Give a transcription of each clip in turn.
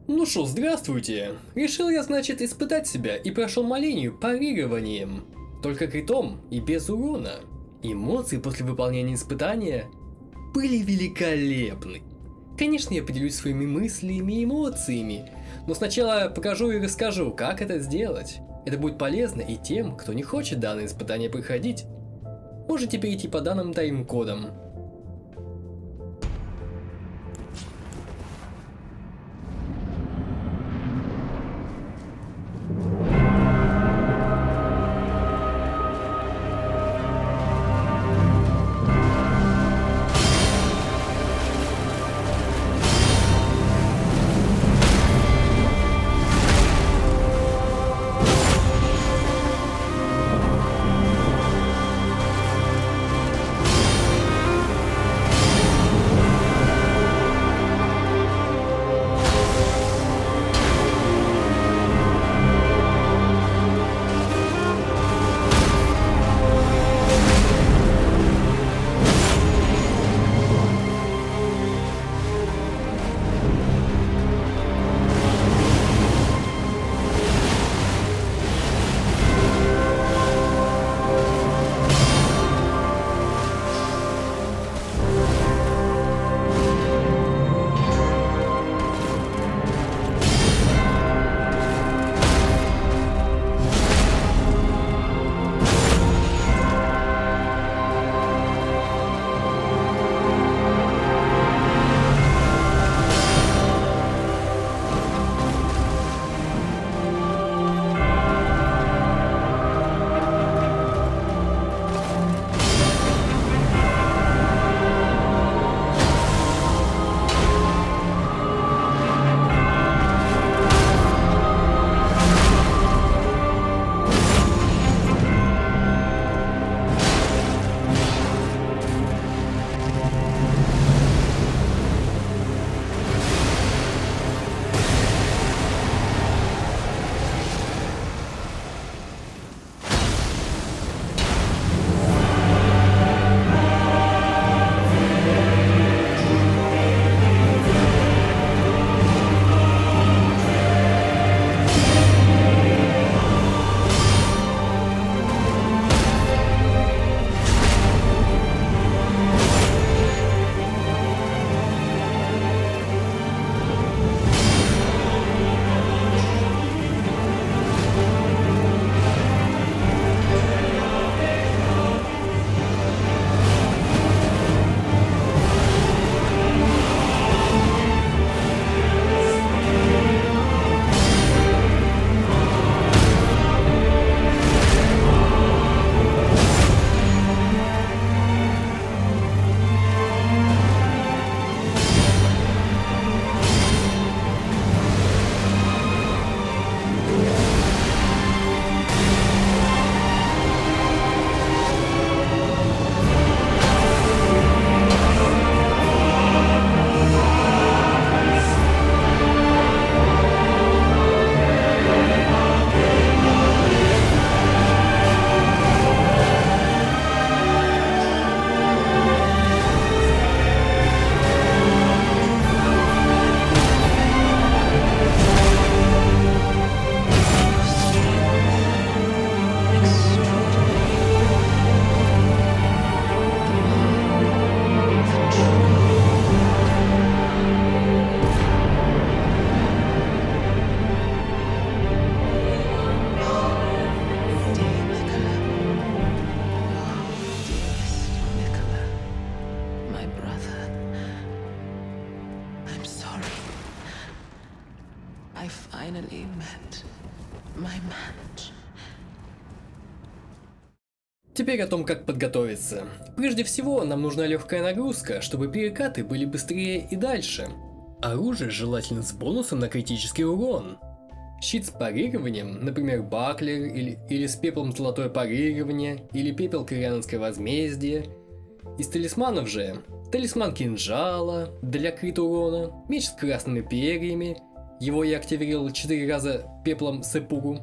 Ну шо, здравствуйте. Решил я, значит, испытать себя и прошел молению парированием. Только критом и без урона. Эмоции после выполнения испытания были великолепны. Конечно, я поделюсь своими мыслями и эмоциями, но сначала покажу и расскажу, как это сделать. Это будет полезно и тем, кто не хочет данное испытание проходить. Можете перейти по данным тайм-кодам. I finally met my match. Теперь о том, как подготовиться. Прежде всего, нам нужна легкая нагрузка, чтобы перекаты были быстрее и дальше. Оружие желательно с бонусом на критический урон. Щит с парированием, например, баклер или с пеплом золотое парирование, или пепел корианское возмездие. Из талисманов же талисман кинжала для крит урона, меч с красными перьями, его я активировал 4 раза пеплом Сепугу.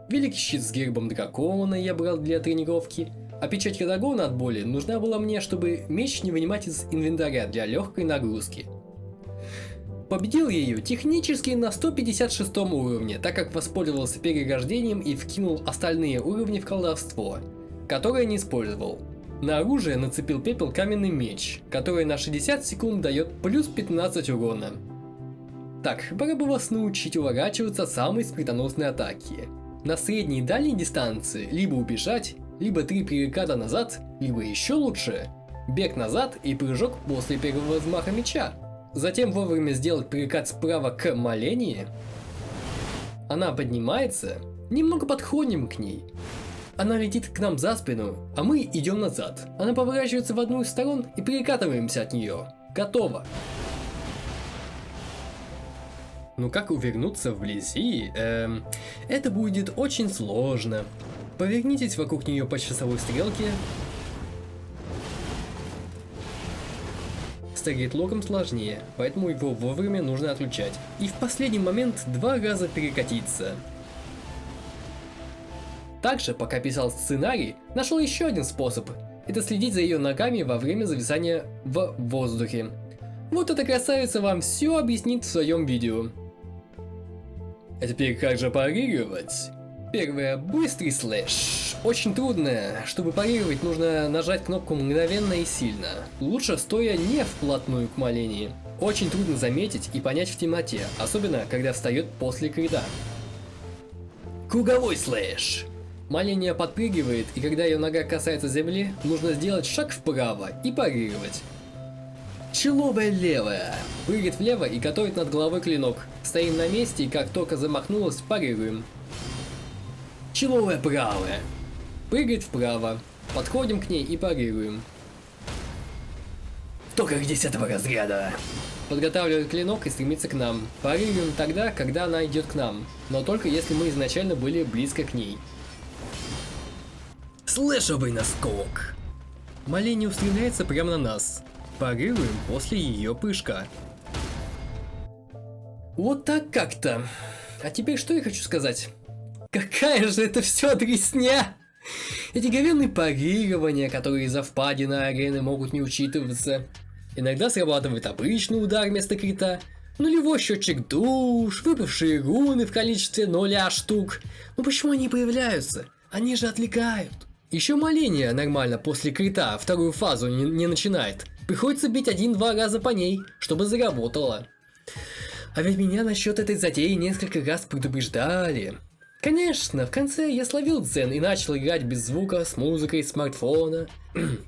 Великий щит с гербом дракона я брал для тренировки, а печать Кадагона от боли нужна была мне, чтобы меч не вынимать из инвентаря для легкой нагрузки. победил ее технически на 156 уровне, так как воспользовался перерождением и вкинул остальные уровни в колдовство, которое не использовал. На оружие нацепил пепел каменный меч, который на 60 секунд дает плюс 15 урона. Так, пора бы вас научить уворачиваться от самой смертоносной атаки. На средней и дальней дистанции либо убежать, либо 3 переката назад, либо еще лучше бег назад и прыжок после первого взмаха меча. Затем вовремя сделать перекат справа к Малении. Она поднимается, немного подходим к ней. Она летит к нам за спину, а мы идем назад. Она поворачивается в одну из сторон и перекатываемся от нее. Готово. Ну как увернуться вблизи? Это будет очень сложно. Повернитесь вокруг нее по часовой стрелке. С таргет-локом сложнее, поэтому его вовремя нужно отключать. И в последний момент 2 раза перекатиться. Также, пока писал сценарий, нашел еще один способ. Это следить за ее ногами во время зависания в воздухе. Вот эта красавица вам все объяснит в своем видео. А теперь как же парировать? Первое, быстрый слэш. Очень трудно. Чтобы парировать, нужно нажать кнопку мгновенно и сильно. Лучше стоя не вплотную к Малении. Очень трудно заметить и понять в темноте, особенно когда встает после крита. Круговой слэш. Маления подпрыгивает, и когда ее нога касается земли, нужно сделать шаг вправо и парировать. Человая левая. Прыгает влево и готовит над головой клинок. Стоим на месте и как только замахнулась, парируем. Человая правая. Прыгает вправо. Подходим к ней и парируем. Только к 10-го разряда. Подготавливает клинок и стремится к нам. Парируем тогда, когда она идет к нам. Но только если мы изначально были близко к ней. Слэшовый наскок. Маления устремляется прямо на нас. Парируем после ее прыжка. Вот так как-то. А теперь что я хочу сказать? Какая же это все дресня! Эти говенные парирования, которые из-за впадины арены могут не учитываться. Иногда срабатывает обычный удар вместо крита, нулевой счетчик душ, выпавшие руны в количестве 0 штук. Но почему они появляются? Они же отвлекают. Еще Маления нормально после крита вторую фазу не начинает. Приходится бить 1-2 раза по ней, чтобы заработало. А ведь меня насчет этой затеи несколько раз предупреждали. Конечно, в конце я словил дзен и начал играть без звука с музыкой из смартфона.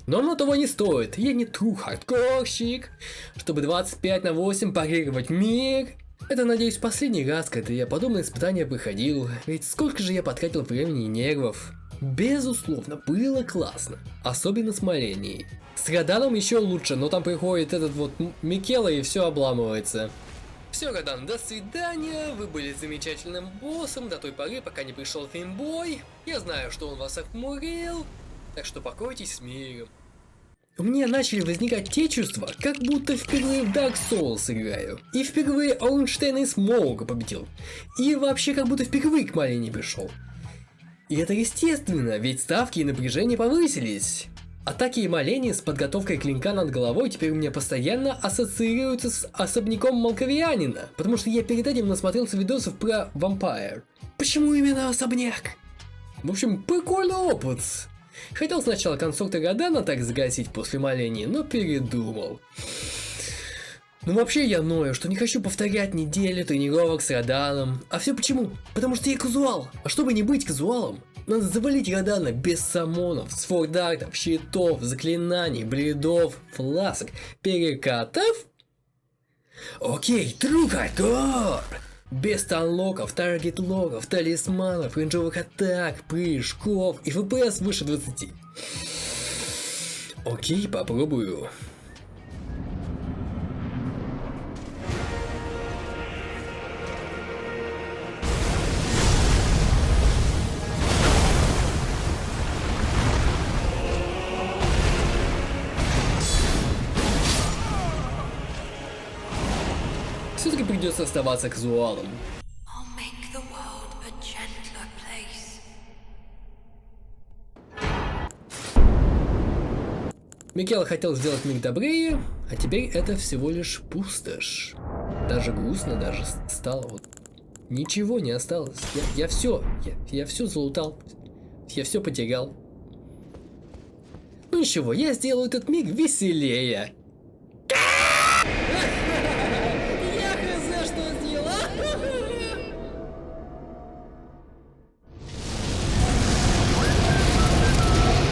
Но оно того не стоит, я не true хардкорщик, чтобы 25/8 парировать мир. Это, надеюсь, последний раз, когда я подобное испытание проходил, ведь сколько же я потратил времени и нервов. Безусловно, было классно, особенно с Маленией. С Раданом еще лучше, но там приходит этот вот Микела и все обламывается. Все, Радан, до свидания, вы были замечательным боссом до той поры, пока не пришел Феймбой. Я знаю, что он вас охмурил, так что покойтесь с миром. У меня начали возникать те чувства, как будто впервые в Dark Souls играю. И впервые Орнштейна и Смоуга победил. И вообще как будто впервые к Малении пришел. И это естественно, ведь ставки и напряжение повысились. Атаки и Малении с подготовкой клинка над головой теперь у меня постоянно ассоциируются с особняком Малковианина, потому что я перед этим насмотрелся видосов про Vampire. Почему именно особняк? В общем, прикольный опыт. Хотел сначала консорта Радана так загасить после Малении, но передумал. Ну вообще я ною, что не хочу повторять недели тренировок с Раданом. А все почему? Потому что я казуал. А чтобы не быть казуалом, надо завалить Радана без самонов, сфордартов, щитов, заклинаний, бледов, фласок, перекатов. Окей, true hardcore! Без танлоков, таргет-локов, талисманов, рейнджовых атак, прыжков и FPS выше 20. Окей, попробую. Все-таки придется оставаться казуалом. Микела хотел сделать мир добрее, а теперь это всего лишь пустошь. Даже грустно даже стало. Вот. Ничего не осталось. Я все залутал. Я все потерял. Ну ничего, я сделаю этот мир веселее.